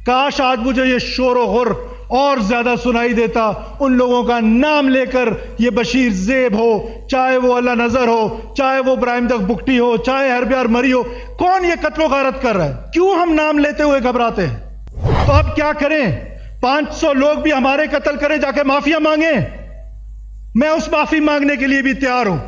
کاش آج مجھے یہ شور و غر اور زیادہ سنائی دیتا ان لوگوں کا نام لے کر، یہ بشیر زیب ہو، چاہے وہ اللہ نظر ہو، چاہے وہ ابراہیم دغ بگٹی ہو، چاہے ہربیار مری ہو۔ کون یہ قتل و غارت کر رہا ہے؟ کیوں ہم نام لیتے ہوئے گھبراتے ہیں؟ تو اب کیا کریں؟ 500 لوگ بھی ہمارے قتل کریں، جا کے معافیا مانگیں؟ میں اس معافی مانگنے کے لیے بھی تیار ہوں،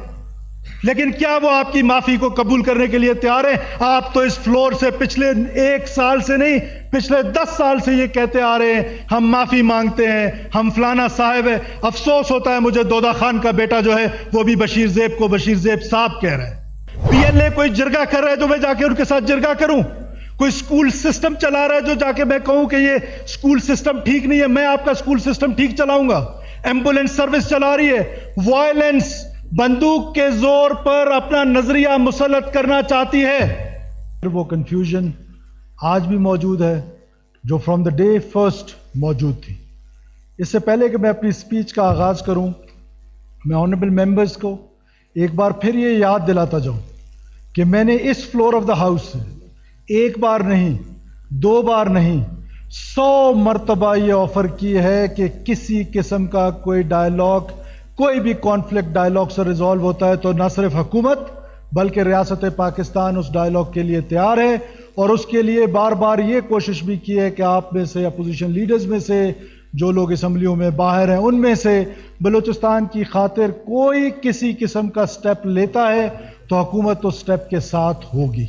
لیکن کیا وہ آپ کی معافی کو قبول کرنے کے لیے تیار ہیں؟ آپ تو اس فلور سے پچھلے 1 سال سے نہیں، پچھلے 10 سال سے یہ کہتے آ رہے ہیں ہم معافی مانگتے ہیں، ہم فلانا صاحب ہے۔ افسوس ہوتا ہے مجھے دودہ خان کا بیٹا جو ہے وہ بھی بشیر زیب کو بشیر زیب صاحب کہہ رہا ہے۔ پی ایل اے کوئی جرگہ کر رہا ہے تو میں جا کے ان کے ساتھ جرگہ کروں؟ کوئی سکول سسٹم چلا رہا ہے جو جا کے میں کہوں کہ یہ سکول سسٹم ٹھیک نہیں ہے، میں آپ کا سکول سسٹم ٹھیک چلاؤں گا؟ ایمبولینس سروس چلا رہی ہے، وائلنس بندوق کے زور پر اپنا نظریہ مسلط کرنا چاہتی ہے۔ وہ کنفیوژن آج بھی موجود ہے جو فرام دا ڈے فرسٹ موجود تھی۔ اس سے پہلے کہ میں اپنی سپیچ کا آغاز کروں، میں آنریبل ممبرز کو ایک بار پھر یہ یاد دلاتا جاؤں کہ میں نے اس فلور آف دا ہاؤس سے 1 بار نہیں، 2 بار نہیں، 100 مرتبہ یہ آفر کی ہے کہ کسی قسم کا کوئی ڈائلاگ، کوئی بھی کانفلکٹ ڈائلاگ سے ریزالو ہوتا ہے تو نہ صرف حکومت بلکہ ریاست پاکستان اس ڈائلاگ کے لیے تیار ہے، اور اس کے لیے بار بار یہ کوشش بھی کی ہے کہ آپ میں سے، اپوزیشن لیڈرز میں سے، جو لوگ اسمبلیوں میں باہر ہیں، ان میں سے بلوچستان کی خاطر کوئی کسی قسم کا سٹیپ لیتا ہے تو حکومت اس سٹیپ کے ساتھ ہوگی۔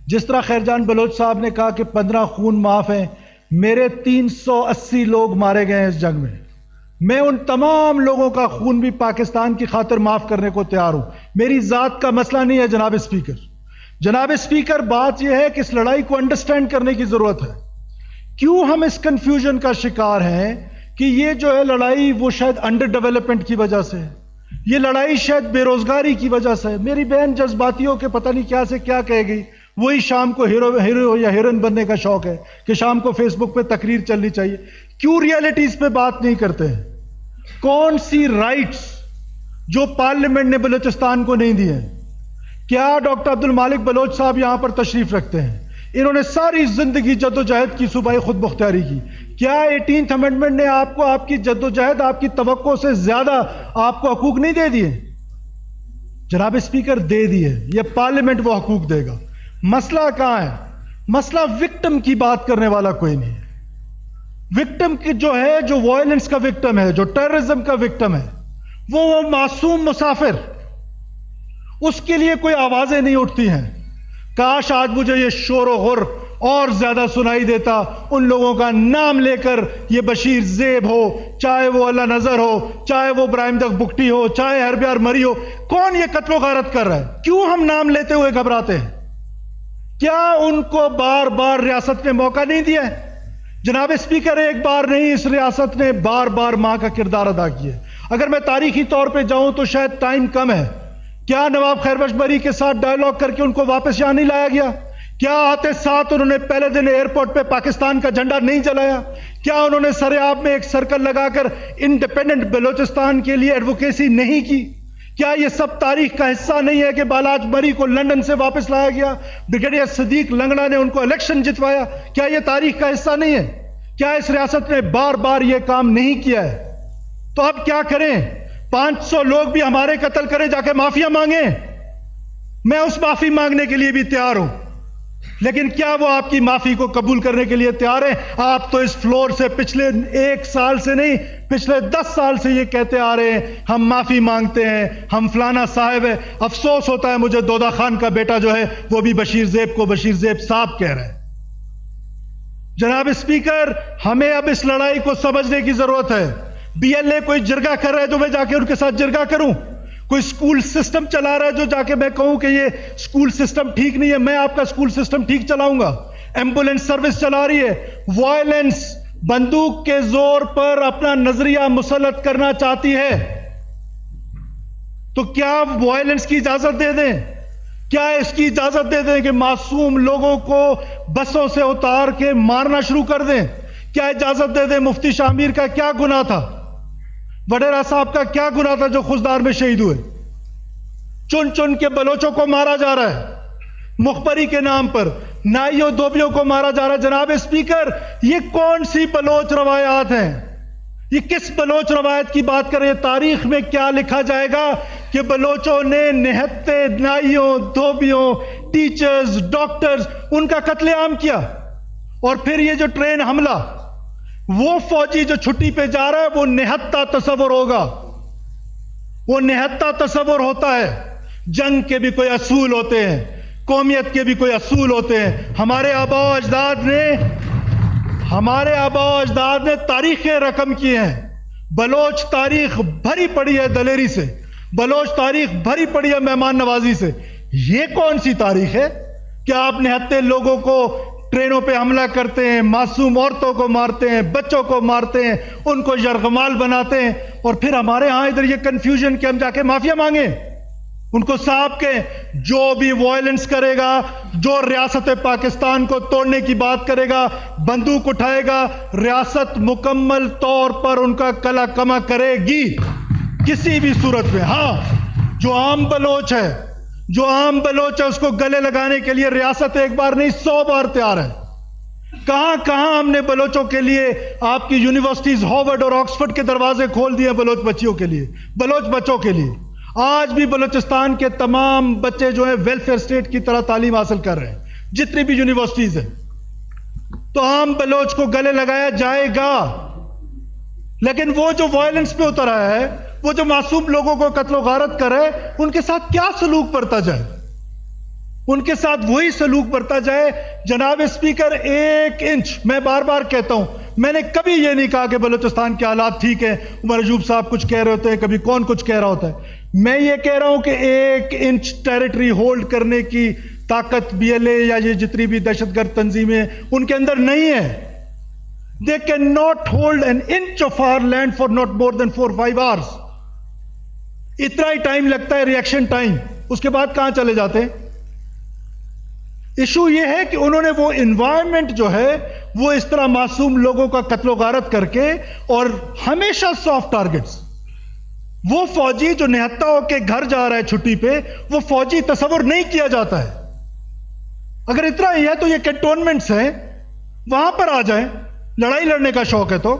جس طرح خیر جان بلوچ صاحب نے کہا کہ 15 خون معاف ہیں، میرے 380 لوگ مارے گئے ہیں اس جنگ میں، میں ان تمام لوگوں کا خون بھی پاکستان کی خاطر معاف کرنے کو تیار ہوں۔ میری ذات کا مسئلہ نہیں ہے جناب اسپیکر۔ جناب اسپیکر، بات یہ ہے کہ اس لڑائی کو انڈرسٹینڈ کرنے کی ضرورت ہے۔ کیوں ہم اس کنفیوژن کا شکار ہیں کہ یہ جو ہے لڑائی وہ شاید انڈر ڈیولپمنٹ کی وجہ سے ہے، یہ لڑائی شاید بے روزگاری کی وجہ سے ہے۔ میری بہن جذباتی ہو کے پتہ نہیں کیا سے کیا کہے گی، وہی شام کو ہیرو یا ہیروئن بننے کا شوق ہے کہ شام کو فیس بک پہ تقریر چلنی چاہیے۔ کیوں ریئلٹیز پہ بات نہیں کرتے ہیں؟ کون سی رائٹس جو پارلیمنٹ نے بلوچستان کو نہیں دی ہیں؟ کیا ڈاکٹر عبد المالک بلوچ صاحب یہاں پر تشریف رکھتے ہیں؟ انہوں نے ساری زندگی جد و جہد کی، صوبائی خود مختاری کی۔ کیا 18th امنڈمنٹ نے آپ کو آپ کی جد و جہد، آپ کی توقع سے زیادہ آپ کو حقوق نہیں دے دیے؟ جناب اسپیکر، دے دیے۔ یہ پارلیمنٹ وہ حقوق دے گا۔ مسئلہ کہاں ہے؟ مسئلہ وکٹم کی بات کرنے والا کوئی نہیں ہے۔ وکٹم کی جو ہے، جو وائلنس کا وکٹم ہے، جو ٹیررزم کا وکٹم ہے، وہ معصوم مسافر، اس کے لیے کوئی آوازیں نہیں اٹھتی ہیں۔ کاش آج مجھے یہ شور و غر اور زیادہ سنائی دیتا ان لوگوں کا نام لے کر، یہ بشیر زیب ہو، چاہے وہ اللہ نظر ہو، چاہے وہ ابراہیم دغ بگٹی ہو، چاہے ہربیار مری ہو۔ کون یہ قتل و غارت کر رہا ہے؟ کیوں ہم نام لیتے ہوئے گھبراتے ہیں؟ کیا ان کو بار بار ریاست نے موقع نہیں دیا ہے؟ جناب اسپیکر، 1 بار نہیں، اس ریاست نے بار بار ماں کا کردار ادا کیا ہے۔ اگر میں تاریخی طور پہ جاؤں تو شاید ٹائم کم ہے۔ کیا نواب خیر بخش بری کے ساتھ ڈائلاگ کر کے ان کو واپس یہاں نہیں لایا گیا؟ کیا آتے ساتھ انہوں نے پہلے دن ایئرپورٹ پہ پاکستان کا جھنڈا نہیں جلایا؟ کیا انہوں نے سریاب میں ایک سرکل لگا کر انڈیپینڈنٹ بلوچستان کے لیے ایڈوکیسی نہیں کی؟ کیا یہ سب تاریخ کا حصہ نہیں ہے کہ بالاج مری کو لندن سے واپس لایا گیا، بریگیڈیئر صدیق لنگڑا نے ان کو الیکشن جتوایا؟ کیا یہ تاریخ کا حصہ نہیں ہے؟ کیا اس ریاست نے بار بار یہ کام نہیں کیا ہے؟ تو اب کیا کریں؟ 500 لوگ بھی ہمارے قتل کریں، جا کے معافیا مانگیں؟ میں اس معافی مانگنے کے لیے بھی تیار ہوں، لیکن کیا وہ آپ کی معافی کو قبول کرنے کے لیے تیار ہیں؟ آپ تو اس فلور سے پچھلے 1 سال سے نہیں، پچھلے 10 سال سے یہ کہتے آ رہے ہیں ہم معافی مانگتے ہیں، ہم فلانا صاحب ہے۔ افسوس ہوتا ہے مجھے دودہ خان کا بیٹا جو ہے وہ بھی بشیر زیب کو بشیر زیب صاحب کہہ رہا ہے۔ جناب اسپیکر، ہمیں اب اس لڑائی کو سمجھنے کی ضرورت ہے۔ بی ایل اے کوئی جرگہ کر رہا ہے تو میں جا کے ان کے ساتھ جرگہ کروں؟ کوئی سکول سسٹم چلا رہا ہے جو جا کے میں کہوں کہ یہ سکول سسٹم ٹھیک نہیں ہے، میں آپ کا سکول سسٹم ٹھیک چلاؤں گا؟ ایمبولینس سروس چلا رہی ہے، وائلنس بندوق کے زور پر اپنا نظریہ مسلط کرنا چاہتی ہے، تو کیا وائلنس کی اجازت دے دیں؟ کیا اس کی اجازت دے دیں کہ معصوم لوگوں کو بسوں سے اتار کے مارنا شروع کر دیں؟ کیا اجازت دے دیں؟ مفتی شاہ میر کا کیا گناہ تھا؟ وڈیرا صاحب کا کیا گناہ تھا جو خوزدار میں شہید ہوئے؟ چن چن کے بلوچوں کو مارا جا رہا ہے مخبری کے نام پر، نائیوں دھوبیوں کو مارا جا رہا ہے. جناب اسپیکر, یہ کون سی بلوچ روایات ہیں؟ یہ کس بلوچ روایت کی بات کر رہے ہیں؟ تاریخ میں کیا لکھا جائے گا کہ بلوچوں نے نہتے, نائیوں, دھوبیوں, ٹیچرز, ڈاکٹرز, ان کا قتل عام کیا؟ اور پھر یہ جو ٹرین حملہ, وہ فوجی جو چھٹی پہ جا رہا ہے وہ نہتا تصور ہوگا, وہ نہتا تصور ہوتا ہے. جنگ کے بھی کوئی اصول ہوتے ہیں, قومیت کے بھی کوئی اصول ہوتے ہیں. ہمارے آباء و اجداد نے تاریخیں رقم کی ہیں. بلوچ تاریخ بھری پڑی ہے دلیری سے, بلوچ تاریخ بھری پڑی ہے مہمان نوازی سے. یہ کون سی تاریخ ہے کہ آپ نہتے لوگوں کو ٹرینوں پہ حملہ کرتے ہیں, معصوم عورتوں کو مارتے ہیں, بچوں کو مارتے ہیں, ان کو یرغمال بناتے ہیں, اور پھر ہمارے ہاں ادھر یہ کنفیوژن کہ ہم جا کے معافیا مانگیں, ان کو صاحب کے جو بھی وائلنس کرے گا, جو ریاست پاکستان کو توڑنے کی بات کرے گا, بندوق اٹھائے گا, ریاست مکمل طور پر ان کا کلا کما کرے گی کسی بھی صورت میں. ہاں, جو عام بلوچ ہے, اس کو گلے لگانے کے لیے ریاست ایک بار نہیں 100 بار تیار ہے. کہاں کہاں ہم نے بلوچوں کے لیے آپ کی یونیورسٹیز ہارورڈ اور آکسفورڈ کے دروازے کھول دیے بلوچ بچیوں کے لیے, بلوچ بچوں کے لیے. آج بھی بلوچستان کے تمام بچے جو ہیں ویلفیئر اسٹیٹ کی طرح تعلیم حاصل کر رہے ہیں, جتنی بھی یونیورسٹیز ہیں. تو عام بلوچ کو گلے لگایا جائے گا, لیکن وہ جو وائلنس پہ اتر آیا ہے, وہ جو معصوم لوگوں کو قتل و غارت کر رہے, ان کے ساتھ کیا سلوک برتا جائے؟ ان کے ساتھ وہی سلوک برتا جائے. جناب اسپیکر, 1 انچ, میں بار بار کہتا ہوں, میں نے کبھی یہ نہیں کہا کہ بلوچستان کے حالات ٹھیک ہیں. عمر ایوب صاحب کچھ کہہ رہے ہوتے ہیں, کبھی کون کچھ کہہ رہا ہوتا ہے. میں یہ کہہ رہا ہوں کہ 1 انچ ٹیریٹری ہولڈ کرنے کی طاقت بی ایل اے یا یہ جتنی بھی دہشت گرد تنظیمیں ان کے اندر نہیں ہے. They cannot hold an inch of our land for not more than 4-5 hours. اتنا ہی ٹائم لگتا ہے ریئیکشن ٹائم, اس کے بعد کہاں چلے جاتے ہیں؟ ایشو یہ ہے کہ انہوں نے وہ انوائرمنٹ جو ہے وہ اس طرح معصوم لوگوں کا قتل و غارت کر کے, اور ہمیشہ سافٹ ٹارگٹس. وہ فوجی جو نہتا ہو کے گھر جا رہا ہے چھٹی پہ, وہ فوجی تصور نہیں کیا جاتا ہے. اگر اتنا ہی ہے تو یہ کنٹونمنٹس ہیں, وہاں پر آ جائیں. لڑائی لڑنے کا شوق ہے تو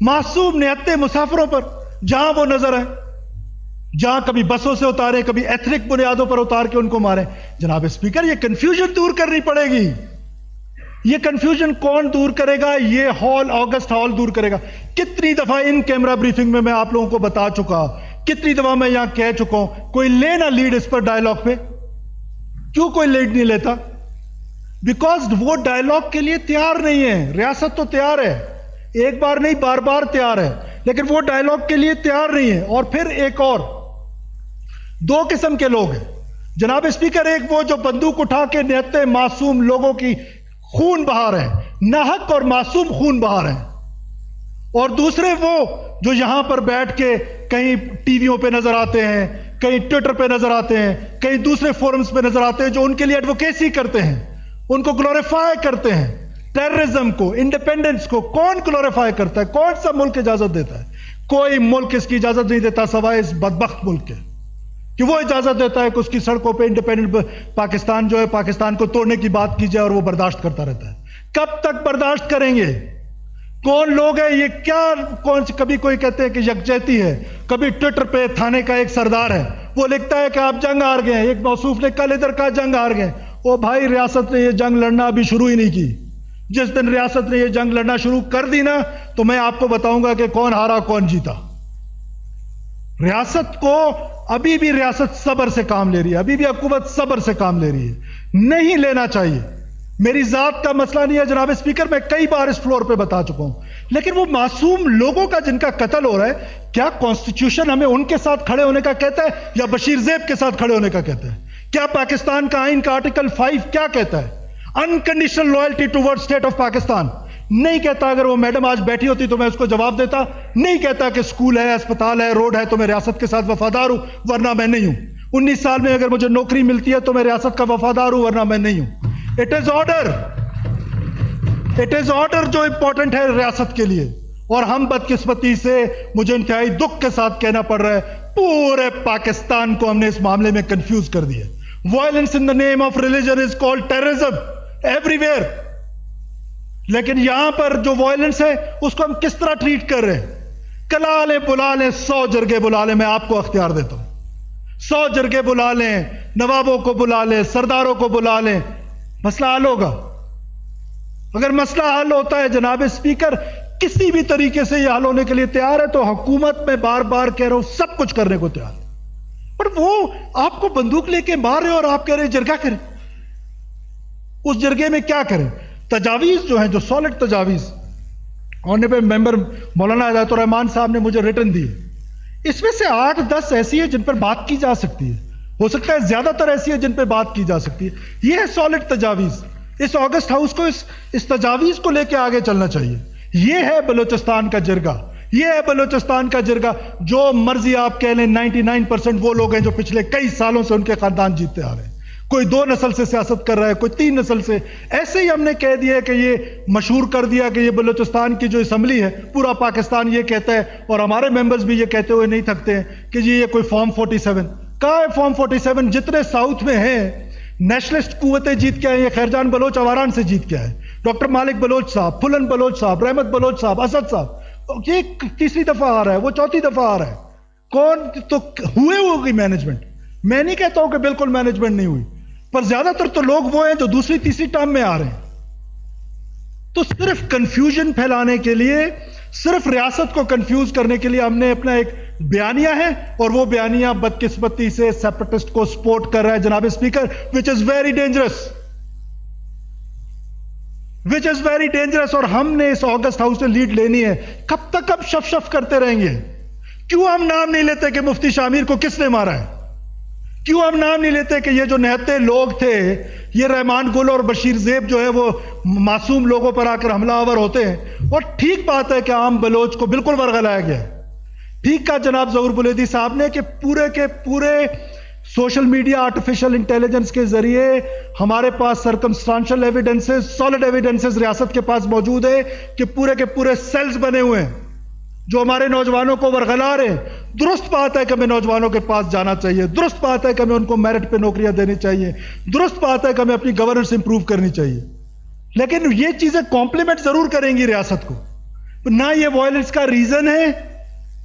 معصوم نہتے مسافروں پر جہاں وہ نظر آئے, جہاں کبھی بسوں سے اتارے, کبھی ایتھنک بنیادوں پر اتار کے ان کو مارے. جناب اسپیکر, یہ کنفیوژن دور کرنی پڑے گی. یہ کنفیوژن کون دور کرے گا؟ یہ آگسٹ ہال دور کرے گا. کتنی دفعہ ان کیمرہ بریفنگ میں آپ لوگوں کو بتا چکا, کتنی دفعہ میں یہاں کہہ چکا ہوں, کوئی لے نہ لیڈ اس پر ڈائیلاگ پہ. کیوں کوئی لیڈ نہیں لیتا؟ بیکاز وہ ڈائیلاگ کے لیے تیار نہیں ہے. ریاست تو تیار ہے, ایک بار نہیں بار بار تیار ہے, لیکن وہ ڈائیلاگ کے لیے تیار نہیں ہے. اور پھر ایک اور 2 قسم کے لوگ ہیں جناب اسپیکر. ایک وہ جو بندوق اٹھا کے نہتے معصوم لوگوں کی خون بہا رہے ہیں, ناحق اور معصوم خون بہا رہے ہیں. اور دوسرے وہ جو یہاں پر بیٹھ کے کہیں ٹی ویوں پہ نظر آتے ہیں, کہیں ٹویٹر پہ نظر آتے ہیں, کہیں دوسرے فورمز پہ نظر آتے ہیں, جو ان کے لیے ایڈوکیسی کرتے ہیں, ان کو گلوریفائی کرتے ہیں. ٹیررزم کو, انڈیپینڈنس کو کون گلوریفائی کرتا ہے؟ کون سا ملک اجازت دیتا ہے؟ کوئی ملک اس کی اجازت نہیں دیتا سوائے اس بدبخت ملک کے, کہ وہ اجازت دیتا ہے کہ اس کی سڑکوں پہ انڈیپینڈنٹ پاکستان جو ہے, پاکستان کو توڑنے کی بات کی جائے, اور وہ برداشت کرتا رہتا ہے. کب تک برداشت کریں گے؟ کون لوگ ہیں یہ؟ کیا کبھی کوئی کہتے ہیں کہ یکجہتی ہے, کبھی ٹویٹر پہ تھانے کا ایک سردار ہے, وہ لکھتا ہے کہ آپ جنگ ہار گئے. ایک موصوف نے کل ادھر کہا جنگ ہار گئے. او بھائی, ریاست نے یہ جنگ لڑنا ابھی شروع ہی نہیں کی. جس دن ریاست نے یہ جنگ لڑنا شروع کر دی نا, تو میں آپ کو بتاؤں گا کہ کون ہارا کون جیتا. ریاست کو ابھی بھی ریاست صبر سے کام لے رہی ہے, ابھی بھی حکومت صبر سے کام لے رہی ہے. نہیں لینا چاہیے. میری ذات کا مسئلہ نہیں ہے جناب اسپیکر, میں کئی بار اس فلور پہ بتا چکا ہوں. لیکن وہ معصوم لوگوں کا جن کا قتل ہو رہا ہے, کیا کانسٹیٹیوشن ہمیں ان کے ساتھ کھڑے ہونے کا کہتا ہے یا بشیر زیب کے ساتھ کھڑے ہونے کا کہتا ہے؟ کیا پاکستان کا آئین کا آرٹیکل 5 کیا کہتا ہے؟ Unconditional loyalty toward state of Pakistan. نہیں کہتا. اگر وہ میڈم آج بیٹھی ہوتی تو میں اس کو جواب دیتا. نہیں کہتا کہ اسکول ہے, اسپتال ہے, روڈ ہے تو میں ریاست کے ساتھ وفادار ہوں, ورنہ میں نہیں ہوں. 19 سال میں اگر مجھے نوکری ملتی ہے تو میں ریاست کا وفادار ہوں, ورنہ میں نہیں ہوں. It is order, it is order جو امپورٹنٹ ہے ریاست کے لیے. اور ہم بدقسمتی سے, مجھے انتہائی دکھ کے ساتھ کہنا پڑ رہا ہے, پورے پاکستان کو ہم نے اس معاملے میں کنفیوز کر دیا. Violence in the name of religion is called terrorism. Every where. لیکن یہاں پر جو وائلنس ہے اس کو ہم کس طرح ٹریٹ کر رہے ہیں؟ کلا لیں بلا لیں 100 جرگے بلا لیں, میں آپ کو اختیار دیتا ہوں. 100 جرگے بلا لیں, نوابوں کو بلا لیں, سرداروں کو بلا لیں, مسئلہ حل ہوگا. اگر مسئلہ حل ہوتا ہے جناب اسپیکر, کسی بھی طریقے سے یہ حل ہونے کے لیے تیار ہے, تو حکومت میں بار بار کہہ رہا ہوں سب کچھ کرنے کو تیار ہے. پر وہ آپ کو بندوق لے کے مار رہے اور آپ کہہ رہے جرگہ کریں. اس جرگے میں کیا کریں؟ تجاویز جو ہیں, جو سالڈ تجاویز آنریبل ممبر مولانا ہدایت الرحمان صاحب نے مجھے ریٹن دی, اس میں سے 8-10 ایسی ہے جن پر بات کی جا سکتی ہے. ہو سکتا ہے زیادہ تر ایسی ہے جن پہ بات کی جا سکتی ہے. یہ ہے سالڈ تجاویز. اس آگسٹ ہاؤس کو اس تجاویز کو لے کے آگے چلنا چاہیے. یہ ہے بلوچستان کا جرگہ, یہ ہے بلوچستان کا جرگہ. جو مرضی آپ کہہ لیں, 99% وہ لوگ ہیں جو پچھلے کئی سالوں سے ان کے خاندان جیتتے آ رہے ہیں. کوئی 2 نسل سے سیاست کر رہا ہے, کوئی 3 نسل سے. ایسے ہی ہم نے کہہ دیا کہ یہ مشہور کر دیا کہ یہ بلوچستان کی جو اسمبلی ہے, پورا پاکستان یہ کہتا ہے, اور ہمارے ممبرز بھی یہ کہتے ہوئے نہیں تھکتے ہیں کہ جی یہ کوئی فارم 47. کہاں ہے فارم 47؟ جتنے ساؤتھ میں ہیں نیشنلسٹ قوتیں جیت کے آئے. یہ خیرجان بلوچ اواران سے جیت کے آئے, ڈاکٹر مالک بلوچ صاحب, پھلن بلوچ صاحب, رحمت بلوچ صاحب, اسد صاحب. یہ 3ری دفعہ آ رہا ہے, وہ 4تھی دفعہ آ رہا ہے. کون تو ہوئے ہوگی مینجمنٹ. میں نہیں کہتا ہوں کہ بالکل مینجمنٹ نہیں ہوئی, پر زیادہ تر تو لوگ وہ ہیں جو 2ری-3ری ٹرم میں آ رہے ہیں. تو صرف کنفیوژن پھیلانے کے لیے, صرف ریاست کو کنفیوز کرنے کے لیے ہم نے اپنا ایک بیانیہ ہے, اور وہ بیانیہ بدقسمتی سے سیپریٹسٹ کو سپورٹ کر رہا ہے جناب speaker, which is very dangerous. اور ہم نے اس آگسٹ ہاؤس سے لیڈ لینی ہے. کب تک اب شف کرتے رہیں گے؟ کیوں ہم نام نہیں لیتے کہ مفتی شامیر کو کس نے مارا ہے؟ کیوں ہم نام نہیں لیتے کہ یہ جو نہتے لوگ تھے, یہ رحمان گل اور بشیر زیب جو ہے وہ معصوم لوگوں پر آ کر حملہ آور ہوتے ہیں؟ اور ٹھیک بات ہے کہ عام بلوچ کو بالکل ورغلایا گیا ہے. ٹھیک کہا جناب ظہور بلیدی صاحب نے کہ پورے کے پورے سوشل میڈیا آرٹیفیشل انٹیلیجنس کے ذریعے ہمارے پاس سرکمسٹانشل ایویڈنسز, سالڈ ایویڈنسز ریاست کے پاس موجود ہے کہ پورے کے پورے سیلز بنے ہوئے ہیں جو ہمارے نوجوانوں کو ورغلا رہے ہیں. درست بات ہے کہ ہمیں نوجوانوں کے پاس جانا چاہیے, درست بات ہے کہ ہمیں ان کو میرٹ پہ نوکریاں دینی چاہیے, درست بات ہے کہ ہمیں اپنی گورننس امپروو کرنی چاہیے. لیکن یہ چیزیں کمپلیمنٹ ضرور کریں گی ریاست کو. نہ یہ وائلنس کا ریزن ہے,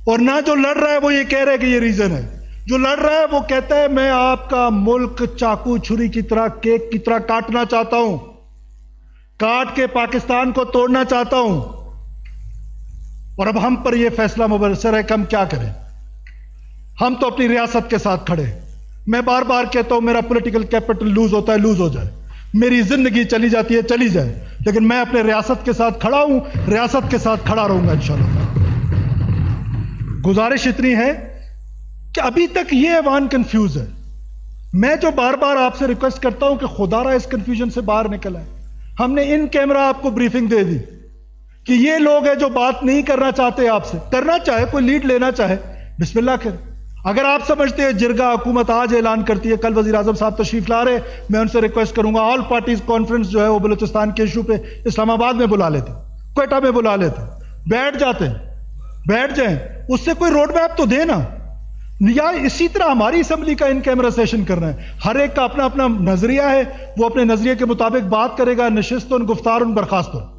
اور نہ جو لڑ رہا ہے وہ یہ کہہ رہا ہے کہ یہ ریزن ہے. جو لڑ رہا ہے وہ کہتا ہے میں آپ کا ملک چاقو چھری کی طرح, کیک کی طرح کاٹنا چاہتا ہوں, کاٹ کے پاکستان کو توڑنا چاہتا ہوں. اور اب ہم پر یہ فیصلہ مبصر ہے کہ ہم کیا کریں. ہم تو اپنی ریاست کے ساتھ کھڑے. میں بار بار کہتا ہوں میرا پولیٹیکل کیپٹل لوز ہوتا ہے, لوز ہو جائے, میری زندگی چلی جاتی ہے, چلی جائے, لیکن میں اپنے ریاست کے ساتھ کھڑا ہوں, ریاست کے ساتھ کھڑا رہوں گا انشاءاللہ. گزارش اتنی ہے کہ ابھی تک یہ ایوان کنفیوز ہے. میں جو بار بار آپ سے ریکویسٹ کرتا ہوں کہ خدا را اس کنفیوژن سے باہر نکل آئے. ہم نے ان کیمرہ آپ کو بریفنگ دے دی کہ یہ لوگ ہیں جو بات نہیں کرنا چاہتے آپ سے. کرنا چاہے, کوئی لیڈ لینا چاہے, بسم اللہ کرے. اگر آپ سمجھتے ہیں جرگہ حکومت آج اعلان کرتی ہے, کل وزیر اعظم صاحب تشریف لا رہے, میں ان سے ریکویسٹ کروں گا آل پارٹیز کانفرنس جو ہے وہ بلوچستان کے ایشو پہ اسلام آباد میں بلا لیتے, کوئٹہ میں بلا لیتے, بیٹھ جاتے, بیٹھ جائیں. اس سے کوئی روڈ میپ تو دے نا. یا اسی طرح ہماری اسمبلی کا ان کیمرہ سیشن کرنا ہے. ہر ایک کا اپنا اپنا نظریہ ہے, وہ اپنے نظریے کے مطابق بات کرے گا. نشستن, گفتارن, برخاستن,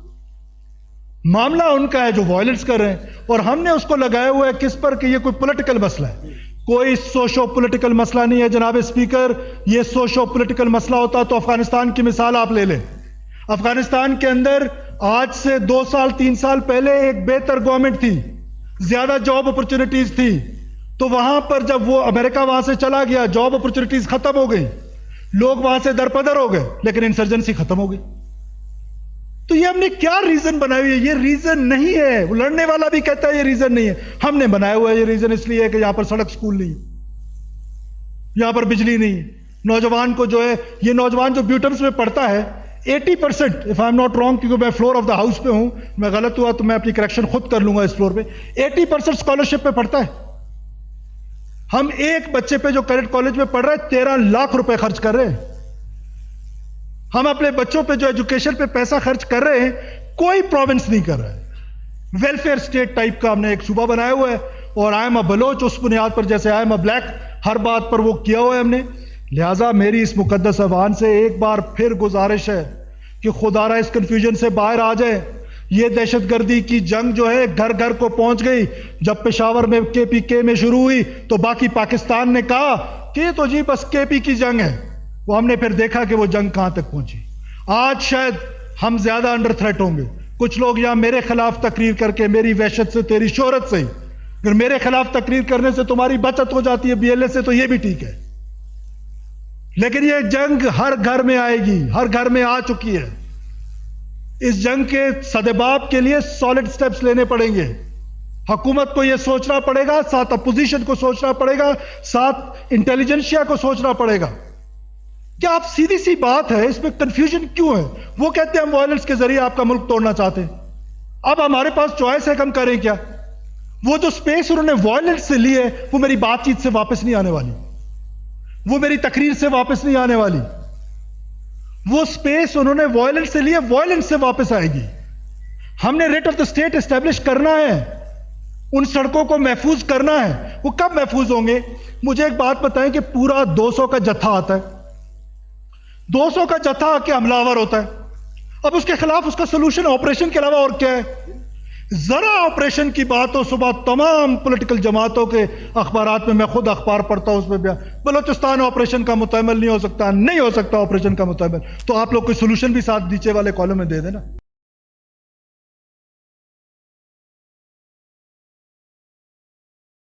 معاملہ ان کا ہے جو وائلنس کر رہے ہیں. اور ہم نے اس کو لگایا ہوا ہے کس پر کہ یہ کوئی پولیٹیکل مسئلہ ہے. کوئی سوشو پولیٹیکل مسئلہ نہیں ہے جناب اسپیکر. یہ سوشو پولیٹیکل مسئلہ ہوتا تو افغانستان کی مثال آپ لے لیں. افغانستان کے اندر آج سے 2 سال 3 سال پہلے ایک بہتر گورنمنٹ تھی, زیادہ جاب اپرچونٹیز تھی. تو وہاں پر جب وہ امریکہ وہاں سے چلا گیا, جاب اپرچونٹیز ختم ہو گئی, لوگ وہاں سے درپدر ہو گئے, لیکن انسرجنسی ختم ہو گئی. تو یہ ہم نے کیا ریزن بنائی ہوئی ہے؟ یہ ریزن نہیں ہے. وہ لڑنے والا بھی کہتا ہے یہ ریزن نہیں ہے. ہم نے بنایا ہوا ہے یہ ریزن اس لیے کہ یہاں پر سڑک سکول نہیں, یہاں پر بجلی نہیں. نوجوان کو جو ہے, یہ نوجوان جو بیوٹمس میں پڑھتا ہے 80%, if I'm not wrong, کیونکہ میں فلور آف دا ہاؤس پہ ہوں, میں غلط ہوا تو میں اپنی کریکشن خود کر لوں گا. اس فلور پہ 80% اسکالرشپ پہ پڑھتا ہے. ہم ایک بچے پہ جو کریڈٹ کالج میں پڑھ رہے ہیں 13 لاکھ روپے خرچ کر رہے ہیں. ہم اپنے بچوں پہ جو ایجوکیشن پہ پیسہ خرچ کر رہے ہیں, کوئی پروونس نہیں کر رہا ہے. ویلفیئر اسٹیٹ ٹائپ کا ہم نے ایک صوبہ بنایا ہوا ہے, اور آئی ایم اے بلوچ اس بنیاد پر, جیسے آئی ایم اے بلیک, ہر بات پر وہ کیا ہوا ہے ہم نے. لہٰذا میری اس مقدس ایوان سے ایک بار پھر گزارش ہے, کہ خدا را اس کنفیوژن سے باہر آ جائے. یہ دہشت گردی کی جنگ جو ہے گھر گھر کو پہنچ گئی. جب پشاور میں KPK میں شروع ہوئی تو باقی پاکستان نے کہا کہ یہ تو جی بس KP کی جنگ ہے. وہ ہم نے پھر دیکھا کہ وہ جنگ کہاں تک پہنچی. آج شاید ہم زیادہ انڈر تھریٹ ہوں گے. کچھ لوگ یہاں میرے خلاف تقریر کر کے میری وحشت سے تیری شہرت سے ہی، اگر میرے خلاف تقریر کرنے سے تمہاری بچت ہو جاتی ہے BLA سے تو یہ بھی ٹھیک ہے، لیکن یہ جنگ ہر گھر میں آئے گی، ہر گھر میں آ چکی ہے. اس جنگ کے سدباب کے لیے سالڈ سٹیپس لینے پڑیں گے. حکومت کو یہ سوچنا پڑے گا، ساتھ اپوزیشن کو سوچنا پڑے گا، ساتھ انٹیلیجنشیا کو سوچنا پڑے گا. کیا آپ سیدھی سی بات ہے، اس میں کنفیوژن کیوں ہے؟ وہ کہتے ہیں ہم وائلنس کے ذریعے آپ کا ملک توڑنا چاہتے ہیں. اب ہمارے پاس چوائس ہے کہ ہم کریں کیا. وہ جو سپیس انہوں نے وائلنس سے لی ہے وہ میری بات چیت سے واپس نہیں آنے والی، وہ میری تقریر سے واپس نہیں آنے والی. وہ سپیس انہوں نے وائلنس سے لی ہے، وائلنس سے واپس آئے گی. ہم نے rate of the state establish کرنا ہے، ان سڑکوں کو محفوظ کرنا ہے. وہ کب محفوظ ہوں گے؟ مجھے ایک بات بتائیں کہ پورا 200 کا جتھا آتا ہے، 200 کا جتھا آ کے حملہ آور ہوتا ہے. اب اس کے خلاف اس کا سلوشن آپریشن کے علاوہ اور کیا ہے؟ ذرا آپریشن کی بات ہو، صبح تمام پولیٹیکل جماعتوں کے اخبارات میں خود اخبار پڑھتا ہوں، اس میں بلوچستان آپریشن کا متعمل نہیں ہو سکتا، نہیں ہو سکتا آپریشن کا متعمل. تو آپ لوگ کوئی سلوشن بھی ساتھ نیچے والے کالم میں دے دینا.